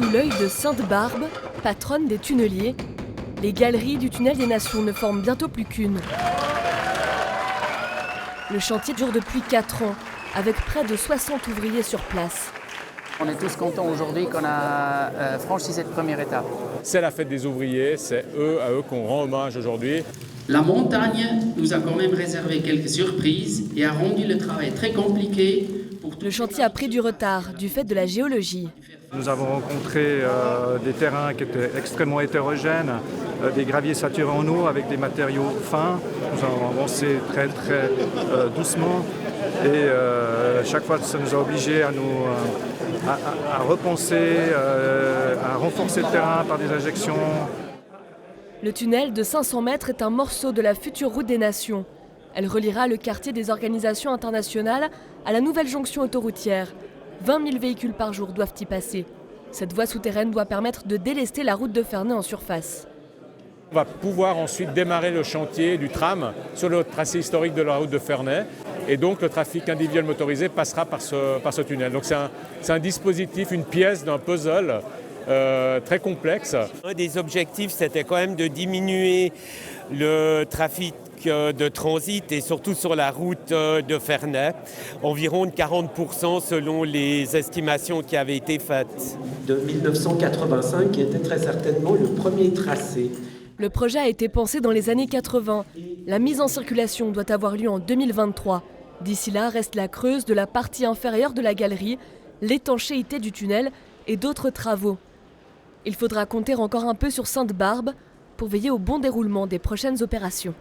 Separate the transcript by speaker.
Speaker 1: Sous l'œil de Sainte-Barbe, patronne des tunneliers, les galeries du tunnel des Nations ne forment bientôt plus qu'une. Le chantier dure depuis 4 ans, avec près de 60 ouvriers sur place.
Speaker 2: On est tous contents aujourd'hui qu'on a franchi cette première étape.
Speaker 3: C'est la fête des ouvriers, c'est à eux qu'on rend hommage aujourd'hui.
Speaker 4: La montagne nous a quand même réservé quelques surprises et a rendu le travail très compliqué.
Speaker 1: Le chantier a pris du retard du fait de la géologie.
Speaker 5: Nous avons rencontré des terrains qui étaient extrêmement hétérogènes, des graviers saturés en eau avec des matériaux fins. Nous avons avancé très doucement et chaque fois ça nous a obligés à repenser, à renforcer le terrain par des injections.
Speaker 1: Le tunnel de 500 mètres est un morceau de la future route des Nations. Elle reliera le quartier des organisations internationales à la nouvelle jonction autoroutière. 20 000 véhicules par jour doivent y passer. Cette voie souterraine doit permettre de délester la route de Ferney en surface.
Speaker 3: On va pouvoir ensuite démarrer le chantier du tram sur le tracé historique de la route de Ferney. Et donc le trafic individuel motorisé passera par ce tunnel. Donc c'est un dispositif, une pièce d'un puzzle très complexe.
Speaker 6: Un des objectifs, c'était quand même de diminuer le trafic de transit et surtout sur la route de Ferney, environ de 40% selon les estimations qui avaient été faites.
Speaker 7: De 1985, qui était très certainement le premier tracé.
Speaker 1: Le projet a été pensé dans les années 80. La mise en circulation doit avoir lieu en 2023. D'ici là, reste la creuse de la partie inférieure de la galerie, l'étanchéité du tunnel et d'autres travaux. Il faudra compter encore un peu sur Sainte-Barbe pour veiller au bon déroulement des prochaines opérations.